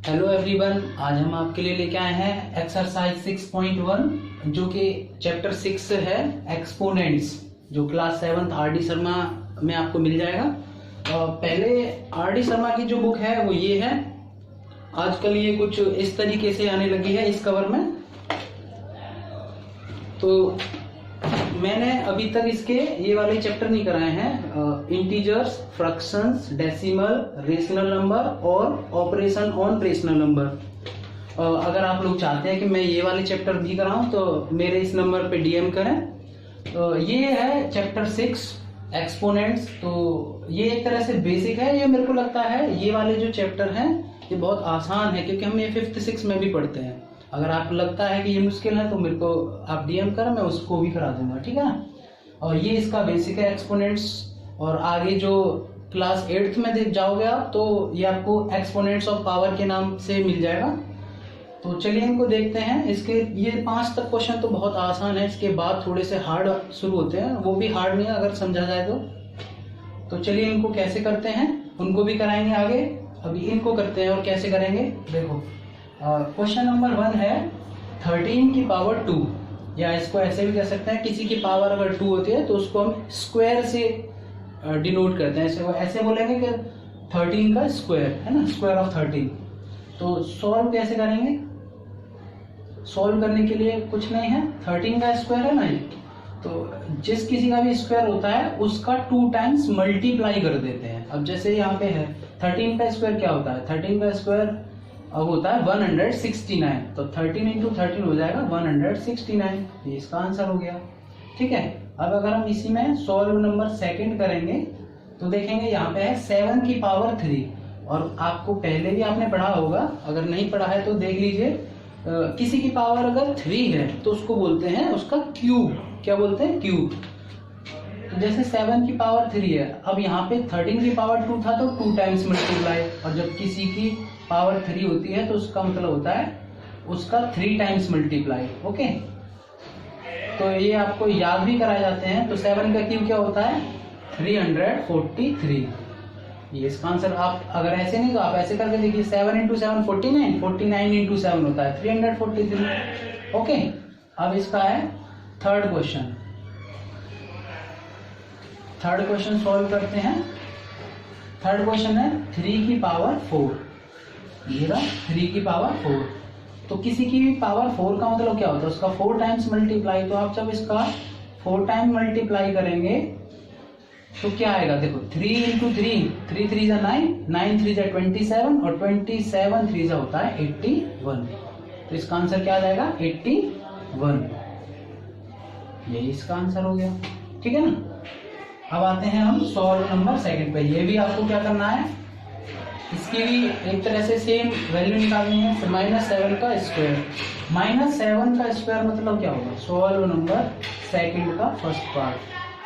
Hello everyone, आज हम आपके लिए लेके आए हैं एक्सरसाइज 6.1 जो कि चैप्टर 6 है एक्सपोनेंट्स, जो क्लास 7 आर.डी. शर्मा में आपको मिल जाएगा। पहले आर.डी. शर्मा की जो बुक है वो ये है। आजकल ये कुछ इस तरीके से आने लगी है इस कवर में। तो मैंने अभी तक इसके ये वाले चैप्टर नहीं कराए हैं, integers, fractions, decimal, rational number और ऑपरेशन ऑन रेशनल नंबर। अगर आप लोग चाहते हैं कि मैं ये वाले चैप्टर भी कराऊं तो मेरे इस नंबर पे डीएम करें। ये है चैप्टर 6 एक्सपोनेंट्स। तो ये एक तरह से बेसिक है। ये मेरे को लगता है ये वाले जो चैप्टर हैं ये बहुत आसान है, क्योंकि हम ये 5th 6 में भी पढ़ते हैं। अगर आपको लगता है कि ये मुश्किल है तो मेरे को आप डीएम करें, मैं उसको भी करा दूंगा, ठीक है ना। और ये इसका बेसिक है एक्सपोनेंट्स। और आगे जो क्लास 8th में देख जाओगे आप तो ये आपको एक्सपोनेंट्स ऑफ पावर के नाम से मिल जाएगा। तो चलिए इनको देखते हैं। इसके ये 5 तक क्वेश्चन तो बहुत आसान है, इसके बाद थोड़े से हार्ड शुरू होते हैं। वो भी हार्ड नहीं है अगर समझा जाए तो चलिए इनको कैसे करते हैं उनको भी कराएंगे आगे। अभी इनको करते हैं और कैसे करेंगे देखो। क्वेश्चन नंबर 1 है 13 की पावर 2, या इसको ऐसे भी कह सकते हैं, किसी की पावर अगर 2 होती है तो उसको हम स्क्वायर से डिनोट करते हैं। ऐसे बोलेंगे कि 13 का स्क्वायर है ना, स्क्वायर ऑफ 13। तो सॉल्व कैसे करेंगे? सॉल्व करने के लिए कुछ नहीं है, 13 का स्क्वायर है ना ये, तो जिस किसी का भी स्क्वायर होता है उसका 2 टाइम्स मल्टीप्लाई कर देते हैं। अब जैसे यहाँ पे है 13 का स्क्वायर क्या होता है, 13 का स्क्वायर अब होता है 169। तो 13 इंटू 13 हो जाएगा 169। ये इसका आंसर हो गया, ठीक है। अब अगर हम इसी में सॉल्व नंबर सेकंड करेंगे तो देखेंगे यहाँ पे है 7 की पावर 3। और आपको पहले भी आपने पढ़ा होगा, अगर नहीं पढ़ा है तो देख लीजिए। किसी की पावर अगर 3 है तो उसको बोलते हैं उसका क्यूब। क्या बोलते हैं? क्यूब। तो जैसे 7 की पावर 3 है, अब यहाँ पे 13 की पावर 2 था तो 2 टाइम्स मल्टीप्लाई। और जब किसी की पावर 3 होती है तो उसका मतलब होता है उसका 3 टाइम्स मल्टीप्लाई। ओके, तो ये आपको याद भी कराए जाते हैं। तो 7 का क्यूब क्या होता है? 343। ये इसका आंसर। आप अगर ऐसे नहीं तो आप ऐसे करके देखिए, 7 इंटू 7 49, 49 इंटू 7 होता है 343। ओके, अब इसका है third question. Third question solve करते हैं। थर्ड क्वेश्चन है 3 की पावर 4। ये रहा 3 की पावर 4। तो किसी की भी पावर 4 का मतलब क्या होता है? उसका 4 टाइम्स मल्टीप्लाई। तो आप जब इसका 4 टाइम मल्टीप्लाई करेंगे तो क्या आएगा? देखो 3 इंटू 3, 3 3 जा 9, 9 3 जा 27 और 27 3 जा होता है 81। तो इसका आंसर क्या आ जाएगा? 81। यही इसका आंसर हो गया, ठीक है ना। अब आते हैं हम सॉल्व नंबर सेकंड पे। ये भी आपको क्या करना है, इसकी भी एक तरह से सेम वैल्यू निकालनी है। -7 का स्क्वायर। -7 का स्क्वायर मतलब क्या होगा? सॉल्व नंबर सेकंड का फर्स्ट पार्ट।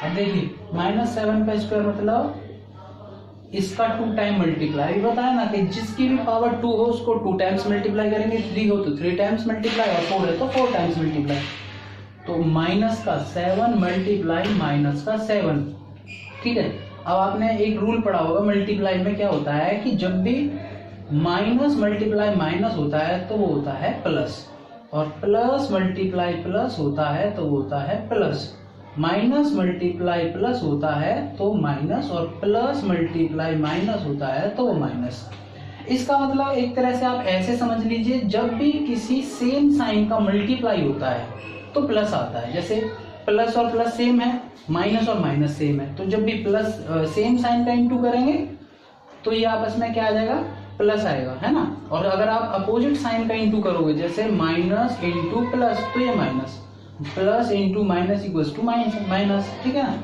अब देखिए -7 का स्क्वायर मतलब इसका 2 टाइम मल्टीप्लाई। बताया ना कि जिसकी भी पावर 2 हो उसको 2 टाइम्स मल्टीप्लाई करेंगे, 3 हो तो 3 टाइम्स मल्टीप्लाई, और 4 है तो 4 टाइम्स मल्टीप्लाई। तो -7 मल्टीप्लाई -7, ठीक है। अब आपने एक रूल पढ़ा होगा मल्टीप्लाई में, क्या होता है कि जब भी माइनस मल्टीप्लाई माइनस होता है तो वो होता है प्लस, और प्लस मल्टीप्लाई प्लस होता है तो वो होता है प्लस। माइनस मल्टीप्लाई प्लस होता है तो माइनस, और प्लस मल्टीप्लाई माइनस होता है तो वो माइनस। इसका मतलब एक तरह से आप ऐसे समझ लीजिए, जब भी किसी सेम साइन का मल्टीप्लाई होता है तो प्लस आता है। जैसे प्लस और प्लस सेम है, माइनस और माइनस सेम है, तो जब भी प्लस सेम साइन का इंटू करेंगे तो ये आपस में क्या आ जाएगा? प्लस आएगा, है ना। और अगर आप अपोजिट साइन का इंटू करोगे, जैसे माइनस इंटू प्लस, तो ये minus, plus into minus equals to minus, ठीक है ना।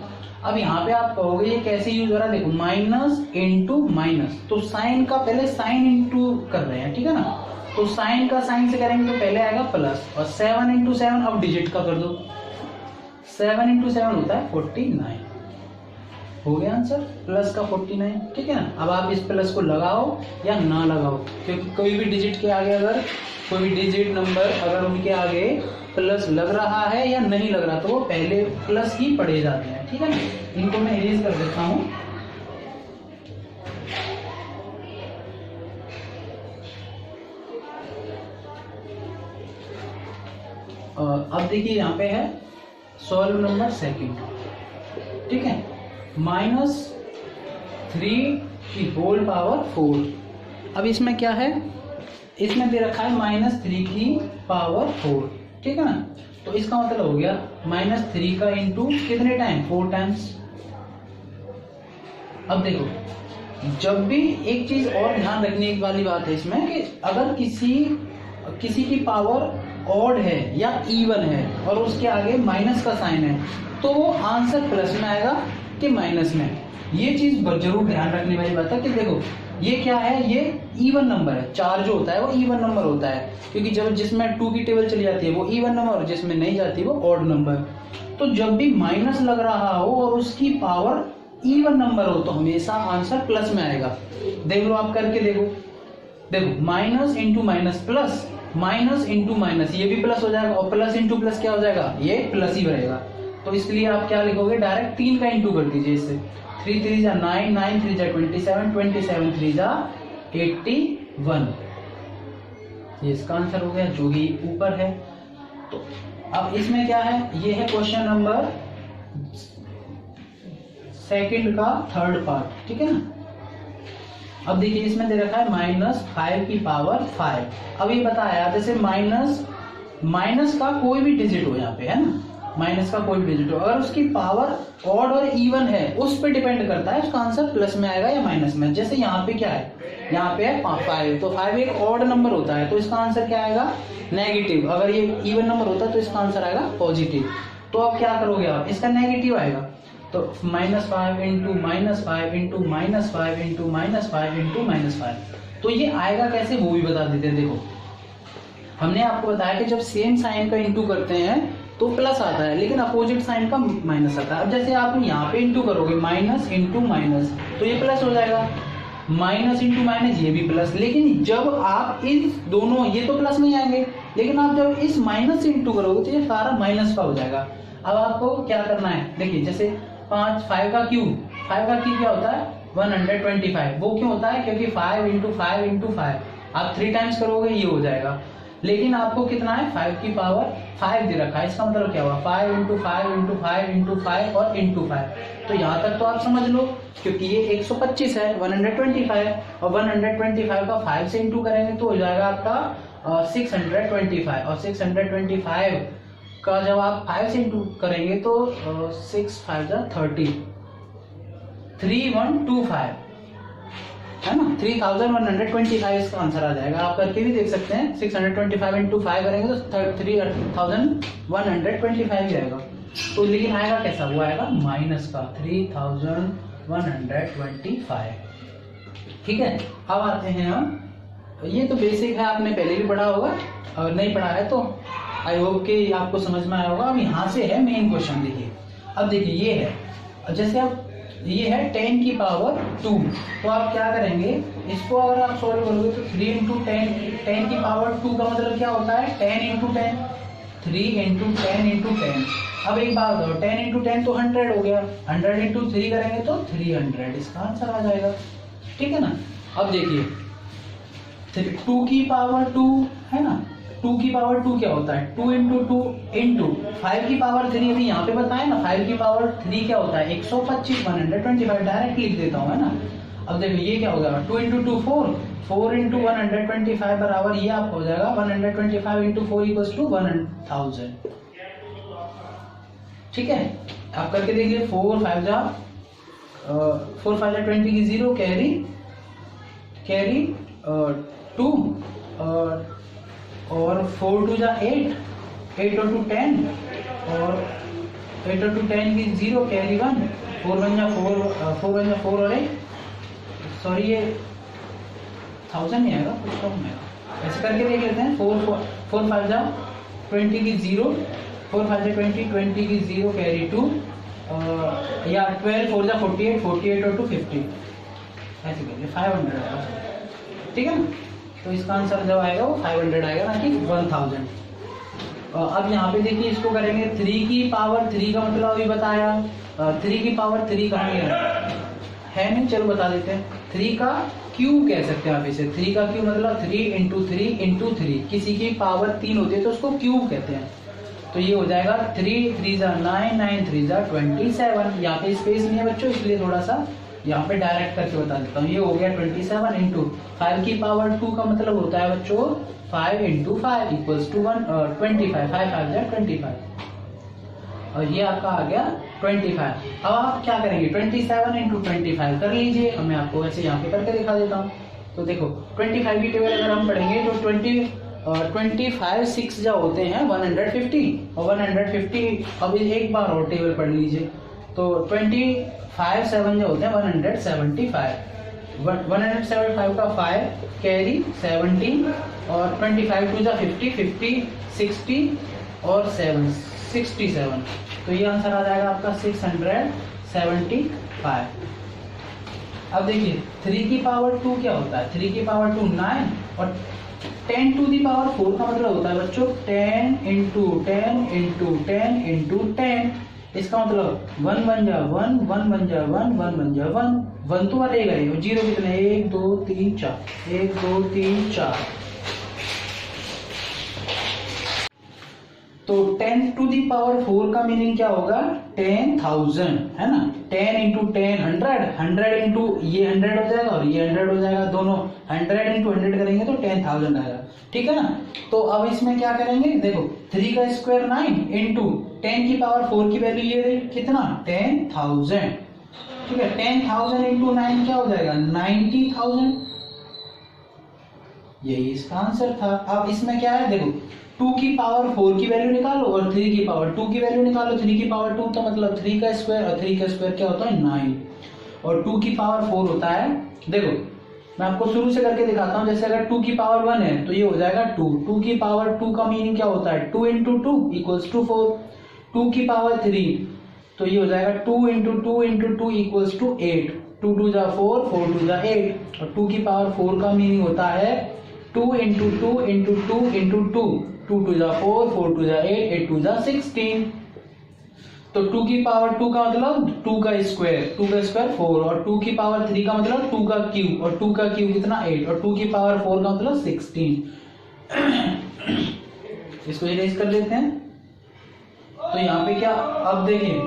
अब यहाँ पे आप कहोगे ये कैसे यूज हो रहा है? देखो माइनस इंटू माइनस, तो साइन का पहले साइन इंटू कर रहे हैं, ठीक है ना। तो साइन का साइन से करेंगे तो पहले आएगा प्लस, और 7 इंटू 7 अब डिजिट का कर दो, 7 इंटू 7 होता है 49। हो गया आंसर, प्लस का 49, ठीक है ना। अब आप इस प्लस को लगाओ या ना लगाओ, क्योंकि कोई भी डिजिट के आगे, अगर कोई भी डिजिट नंबर अगर उनके आगे प्लस लग रहा है या नहीं लग रहा तो वो पहले प्लस ही पढ़े जाते हैं, ठीक है ना। इनको मैं इरेज कर देता हूँ। अब देखिए यहाँ पे है सॉल्व नंबर सेकंड, ठीक है, -3 की होल पावर 4। अब इसमें क्या है, इसमें दे रखा है -3 की पावर 4, ठीक है ना। तो इसका मतलब हो गया -3 का इंटू कितने टाइम, 4 टाइम्स। अब देखो, जब भी एक चीज और ध्यान रखने वाली बात है इसमें कि अगर किसी की पावर ऑड है या इवन है और उसके आगे माइनस का साइन है, तो वो आंसर प्लस में आएगा कि माइनस में। ये चीज जरूर ध्यान रखने वाली बात है कि देखो ये क्या है, ये इवन नंबर है। 4 जो होता है वो इवन नंबर होता है, क्योंकि जब जिसमें 2 की टेबल चली जाती है वो इवन नंबर, और जिसमें नहीं जाती वो ऑड नंबर। तो जब भी माइनस लग रहा हो और उसकी पावर इवन नंबर हो तो हमेशा आंसर प्लस में आएगा। देख लो, आप करके देखो minus into minus plus, minus into minus ये भी प्लस हो जाएगा, और प्लस इंटू प्लस क्या हो जाएगा, ये प्लस ही रहेगा। तो इसलिए आप क्या लिखोगे, डायरेक्ट 3 का इंटू कर दीजिए इससे। 3 3 जा 9, 9 3 जा 27, 27 3 जा 81। ये इसका आंसर हो गया जो कि ऊपर है। तो अब इसमें क्या है, ये है क्वेश्चन नंबर सेकंड का थर्ड पार्ट, ठीक है ना। अब देखिए इसमें दे रखा है -5 की पावर 5। अब ये बताया जैसे माइनस का कोई भी डिजिट हो यहाँ पे, है ना, माइनस का कोई भी डिजिट हो, अगर उसकी पावर ऑड और इवन है उस पर डिपेंड करता है उसका आंसर प्लस में आएगा या माइनस में। जैसे यहाँ पे क्या है, यहाँ पे है 5, तो 5 एक ऑड नंबर होता है तो इसका आंसर क्या आएगा, नेगेटिव। अगर ये इवन नंबर होता है तो इसका आंसर आएगा पॉजिटिव। तो अब क्या करोगे आप, इसका नेगेटिव आएगा तो -5 इंटू -5 इंटू -5 इंटू -5 इंटू -5। तो ये आएगा कैसे वो भी बता देते हैं। देखो हमने आपको बताया कि जब सेम साइन का इंटू करते हैं तो प्लस आता है, लेकिन अपोजिट साइन का माइनस आता है। अब जैसे आप यहाँ पे इंटू करोगे माइनस इंटू माइनस तो ये प्लस हो जाएगा, माइनस इंटू माइनस ये भी प्लस। लेकिन जब आप इन दोनों, ये तो प्लस में आएंगे, लेकिन आप जब इस माइनस से इंटू करोगे तो ये सारा माइनस का हो जाएगा। अब आपको क्या करना है, देखिए जैसे 5 का क्यूब क्या होता है 125। वो क्यों होता है, क्योंकि 5 इंटू 5 इंटू 5 आप 3 टाइम्स करोगे ये हो जाएगा। लेकिन आपको कितना है, 5 की पावर 5 दे रखा है। इसका मतलब क्या हुआ, 5 इंटू 5 इंटू 5 इंटू 5 और इंटू 5। तो यहाँ तक तो आप समझ लो, क्योंकि ये 125 है, 125 और 125 का 5 से इंटू करेंगे तो हो जाएगा आपका 625। और 625 का जब आप 5 से इंटू करेंगे तो 6 5 जा 30, 3125 है ना, 3125 इसका आंसर आ जाएगा। आप करके भी देख सकते हैं, 625 इंटू 5 करेंगे तो 3125 ही आएगा। तो लेकिन आएगा कैसा, वो आएगा माइनस का 3125, ठीक है। अब आते हैं हम, ये तो बेसिक है, आपने पहले भी पढ़ा होगा, अगर नहीं पढ़ा है तो आई होप कि आपको समझ में आया होगा। अब यहाँ से है मेन क्वेश्चन, देखिए अब देखिए ये है, जैसे अब ये है 10 की पावर 2, तो आप क्या करेंगे, इसको अगर आप सॉल्व करोगे तो 3 इंटू 10 की पावर 2 का मतलब क्या होता है 10 इंटू 10, 3 इंटू 10 इंटू 10। अब एक बात बताओ, 10 इंटू 10 तो 100 हो गया, 100 इंटू 3 करेंगे तो 300, इसका आंसर आ जाएगा, ठीक है ना। अब देखिए 2 की पावर 2 है ना, 2 की पावर 2 क्या होता है, 2 इंटू 2 इंटू 5 की पावर 3, अभी यहाँ पे बताया ना 5 की पावर 3 क्या होता है 125, 125 डायरेक्ट लिख देता हूँ, है ना। अब देखो ये क्या होगा, 2 इंटू 2 4 इंटू 125 बराबर ये आपको हो जाएगा 125 इंटू 4 इक्वल्स टू 1000, ठीक है। आप करके देखिए, 4 5 जा 20 की 0 कैरी 2 और 4 2 जा 8 और 2 10 और 8 और 2 10 की 0 कैरी 1, 4 1 जा 4 और 8, सॉरी ये 1000 नहीं आएगा, कुछ कम आएगा, ऐसे करके देख लेते हैं। 4 5 जा 20 की 0, 4 5 जा 20 की 0 कैरी 2 या 12 4 जा 48 और 2 50, ऐसे करिए 500 आएगा, ठीक है ना। तो इसका आंसर जब आएगा वो 500 आएगा, ना कि 1000। अब यहाँ पे देखिए इसको करेंगे 3 की पावर 3 का मतलब अभी बताया, 3 की पावर 3 कहाँ है नहीं, चलो बता देते हैं। 3 का क्यूब कह सकते हैं आप इसे, 3 का क्यूब मतलब 3 इंटू 3 इंटू 3, किसी की पावर 3 होती है तो उसको क्यूब कहते हैं। तो ये हो जाएगा 3 3 जा 9 9 3 जा 27। यहाँ पे स्पेस नहीं है बच्चों, इसलिए थोड़ा सा यहाँ पे डायरेक्ट करके बता देता हूँ। ये हो गया 27 इंटू 5 की पावर 2 का मतलब होता है बच्चों 5 इंटू 5 इक्वल्स टू 25। 5 5 जा 25 और ये आपका आ गया 25। अब आप क्या करेंगे 27 इंटू 25 कर लीजिए। अब मैं आपको वैसे यहाँ पे करके दिखा देता हूँ। तो देखो 25 की टेबल अगर हम पढ़ेंगे तो 25 6 जो होते हैं 150 और 150। अब एक बार और टेबल पढ़ लीजिए तो 25 7 जो होते हैं 175। 175 का 5 कैरी 17 और 25 2 जा 50 50 60 और 7 67। तो ये आंसर आ जाएगा आपका 675। अब देखिए 3 की पावर 2 क्या होता है? 3 की पावर 2 9 और 10 टू दी पावर 4 का मतलब होता है बच्चों 10 इंटू 10 इंटू 10 इंटू 10। इसका मतलब 1 बन जा 1 1 बन जा 1 1 बन जा 1 1 तो रहेगा ही। जीरो कितने 1 2 3 4 1 2 3 4। तो 10 टू दी पावर 4 का मीनिंग क्या होगा 10,000 है ना। 10 इंटू 10 100 इंटू ये 100 हो जाएगा और ये 100 हो जाएगा। दोनों 100 इंटू 100 करेंगे तो 10,000 आएगा। ठीक है ना। तो अब इसमें क्या करेंगे देखो 3 का स्क्वायर 9 इंटू 10 की पावर 4 की वैल्यू ये कितना 10,000। ठीक है 10,000 इंटू 9 क्या हो जाएगा 90,000। यही इसका आंसर था। अब इसमें क्या है देखो 2 की पावर 4 की वैल्यू निकालो और 3 की पावर 2 की वैल्यू निकालो। 3 की पावर 2 तो मतलब 3 का स्क्वायर और 3 का स्क्वायर क्या होता है 9 और 2 की पावर 4 होता है। देखो मैं आपको शुरू से करके दिखाता हूं। जैसे अगर 2 की पावर 1 है तो ये हो जाएगा 2। 2 की पावर 2 का मीनिंग क्या होता है 2 इंटू 2 इक्वल्स टू 4। 2 की पावर 3 तो ये हो जाएगा 2 इंटू 2 इंटू 2 इक्वल्स टू 8। 2 2 जा 4 4 2 जा 8 और 2 की पावर 4 का मीनिंग होता है 2 इंटू 2 इंटू 2 इंटू 2। 2 2 जा 4 4 2 जा 8 8 2 जा 16। तो 2 की पावर 2 का मतलब 2 का स्क्वायर 2 का स्क्वायर 4 और 2 की पावर 3 का मतलब 2 का क्यूब और 2 का क्यूब कितना 8 और 2 की पावर 4 का मतलब 16। इसको इरेज कर लेते हैं। तो यहाँ पे क्या अब देखिए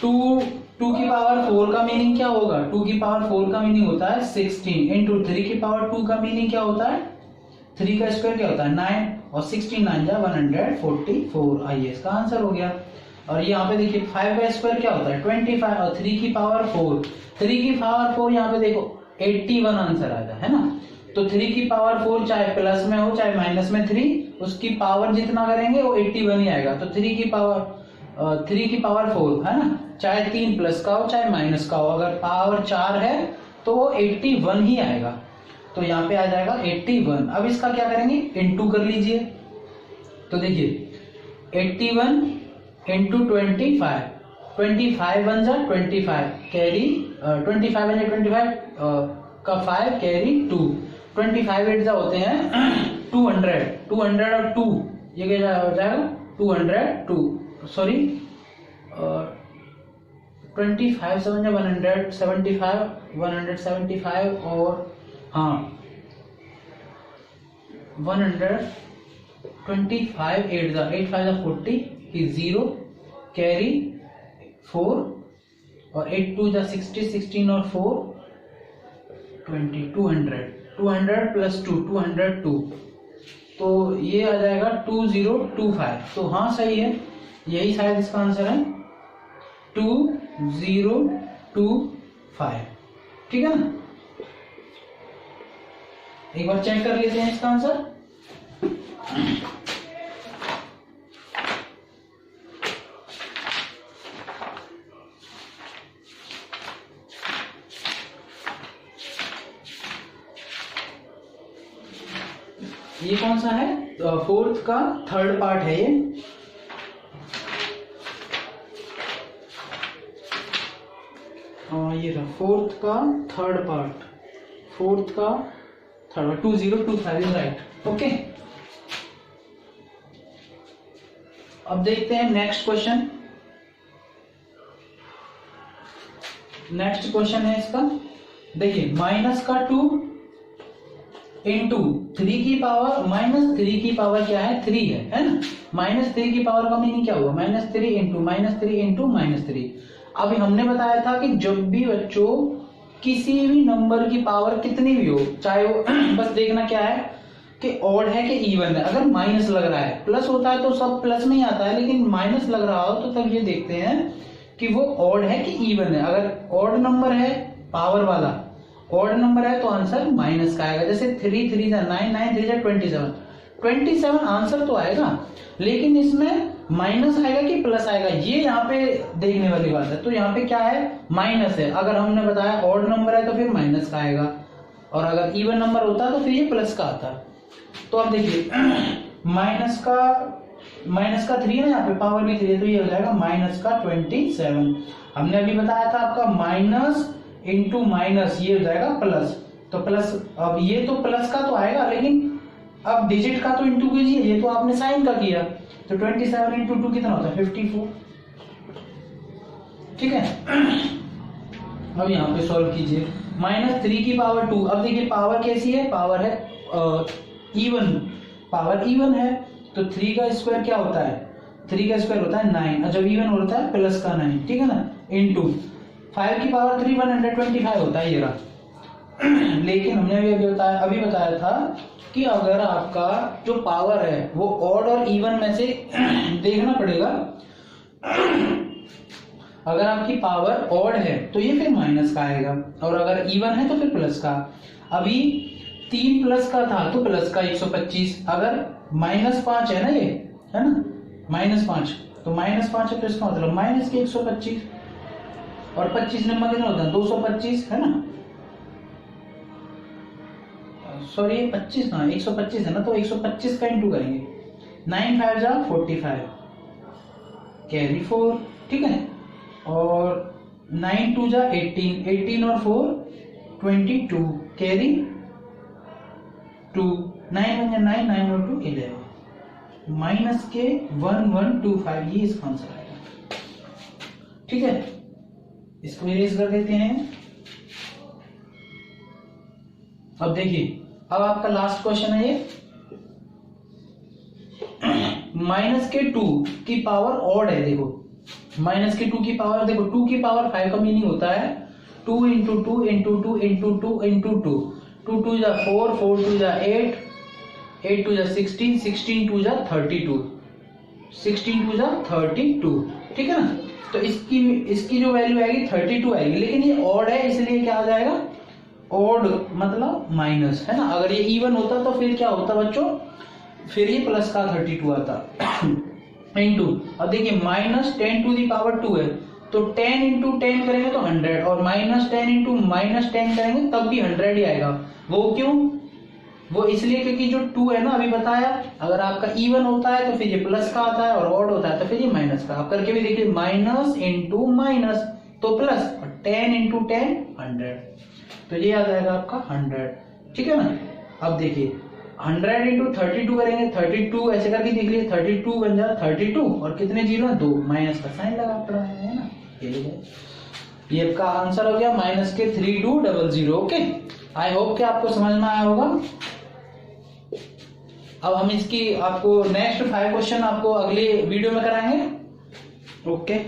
2 की पावर 4 का मीनिंग क्या होगा 2 की पावर 4 का मीनिंग होता है 16 इंटू 3 की पावर 2 का मीनिंग क्या होता है 3 का स्क्वायर क्या होता है 9 और 16 9 जा 144। आइए इसका आंसर हो गया। और यहाँ पे देखिए 5 का स्क्वायर क्या होता है 25 और 3 की पावर 4 3 की पावर 4 यहाँ पे देखो 81 आंसर आएगा है ना। तो 3 की पावर 4 चाहे प्लस में हो चाहे माइनस में 3 उसकी पावर जितना करेंगे वो 81 ही आएगा। तो 3 की पावर 4 है ना चाहे 3 प्लस का हो चाहे माइनस का हो अगर पावर 4 है तो वो 81 ही आएगा। तो यहाँ पे आ जाएगा 81। अब इसका क्या करेंगे इनटू कर लीजिए। तो देखिए 81 इंटू 25 25 बन जा 25 कैरी 25 बन जा 25 का 5 कैरी 2 25 8 जा होते हैं 200 200 और 2 ये क्या हो जाएगा 202 सॉरी 25 7 जा 175 175 और हाँ 125 8 जा 8 5 जा 40 की 0 कैरी 4 और 8 2 जा 60 16 और 4 20 200 प्लस 2 202। तो ये आ जाएगा 2025। तो हाँ सही है यही शायद इसका आंसर है 2025। ठीक है ना। एक बार चेक कर लेते हैं इसका आंसर। ये कौन सा है 4th का 3rd पार्ट है ये। ये रहा 4th का 3rd पार्ट 4th का 3rd 2025 इज राइट। ओके अब देखते हैं नेक्स्ट क्वेश्चन। नेक्स्ट क्वेश्चन है इसका देखिए -2 इंटू 3 की पावर माइनस 3 की पावर क्या है 3 है ना। माइनस 3 की पावर का मीनिंग क्या हुआ माइनस 3 इंटू माइनस 3। अभी हमने बताया था कि जब भी बच्चों किसी भी नंबर की पावर कितनी भी हो, चाहे वो बस देखना क्या है कि ऑड है कि इवन है। अगर माइनस लग रहा है, प्लस होता है तो सब प्लस में ही आता है, लेकिन माइनस लग रहा हो तो तब ये देखते हैं कि वो ऑड है कि इवन है। अगर ऑड नंबर है पावर वाला ऑड नंबर है तो आंसर माइनस का आएगा। जैसे 3 3 जा 9 9 3 जा 27 आंसर तो आएगा, लेकिन इसमें माइनस आएगा कि प्लस आएगा ये यहाँ पे देखने वाली बात है। तो यहाँ पे क्या है माइनस है। अगर हमने बताया ऑड नंबर है तो फिर माइनस का आएगा, और अगर इवन नंबर होता तो फिर ये प्लस का आता। तो अब देखिए माइनस का 3 है, यहाँ पे पावर भी 3 है, तो ये हो जाएगा माइनस का 27। हमने अभी बताया था आपका माइनस इंटू माइनस ये हो जाएगा प्लस, तो प्लस अब ये तो प्लस का तो आएगा, लेकिन अब डिजिट का तो इंटू कीजिए, ये तो आपने साइन का किया, तो 27 इंटू 2 कितना होता है 54। ठीक है, अब यहाँ पे सॉल्व कीजिए माइनस 3 की पावर 2। अब देखिए पावर कैसी है, पावर है इवन, पावर इवन है, तो 3 का स्क्वायर क्या होता है 3 का स्क्वायर होता है 9, और जब इवन होता है प्लस का 9, ठीक है ना, इंटू 5 की पावर 3 125 होता है ये रहा। लेकिन हमने अभी बताया था कि अगर आपका जो पावर है वो ऑड और इवन में से देखना पड़ेगा। अगर आपकी पावर ऑड है तो ये फिर माइनस का आएगा, और अगर इवन है तो फिर प्लस का। अभी 3 प्लस का था तो प्लस का 125, अगर -5 है ना ये, है ना -5, तो -5 है तो इसका मतलब माइनस के 125, और 25 नंबर कितना होता है 225 है ना, सॉरी 25 ना 125 है ना, तो 125 का इंटू करेंगे, 9 5 जा 45 कैरी 4, ठीक है, और 9 2 जा 18, 18 और 4 22 कैरी 2, 9 1 जा 9, 9 और 2 11, माइनस के 1125, ये इसका आंसर आएगा। ठीक है, इसको इरेज कर देते हैं। अब देखिए, अब आपका लास्ट क्वेश्चन है ये, माइनस के 2 की पावर ऑड है। देखो माइनस के 2 की पावर, देखो 2 की पावर 5 का मीनिंग होता है 2 इंटू 2 इंटू 2 इंटू 2 इंटू 2, 2 2 जा 4, 4 2 जा 8, 8 2 जा 16, 16 2 जा 32, 16 2 जा 32, ठीक है ना। तो इसकी जो वैल्यू आएगी 32 आएगी, लेकिन ये ऑड है इसलिए क्या आ जाएगा ऑड मतलब माइनस, है ना। अगर ये इवन होता तो फिर क्या होता बच्चों, फिर ये प्लस का 32 आता इंटू। अब देखिए माइनस 10 टू दी पावर 2 है, तो 10 इंटू 10 करेंगे तो 100, और माइनस 10 इंटू माइनस 10 करेंगे तब भी 100 ही आएगा। वो क्यों, वो इसलिए क्योंकि जो 2 है ना अभी बताया, अगर आपका इवन होता है तो फिर ये प्लस का आता है, और ऑड होता है तो फिर ये माइनस का। आप करके भी देखिए माइनस इंटू माइनस तो प्लस, और 10 इंटू 10 100, तो ये आ जाएगा आपका 100, ठीक है ना। अब देखिए 100 इंटू 32 करेंगे, 32 ऐसे करके देख लीजिए 32 बन जाए 32, और कितने जीरो है 2, माइनस का साइन लगा पड़ा है ना, ये आपका आंसर हो गया माइनस के 3200। ओके, आई होप कि आपको समझ में आया होगा। अब हम इसकी आपको नेक्स्ट 5 क्वेश्चन आपको अगले वीडियो में कराएंगे। ओके।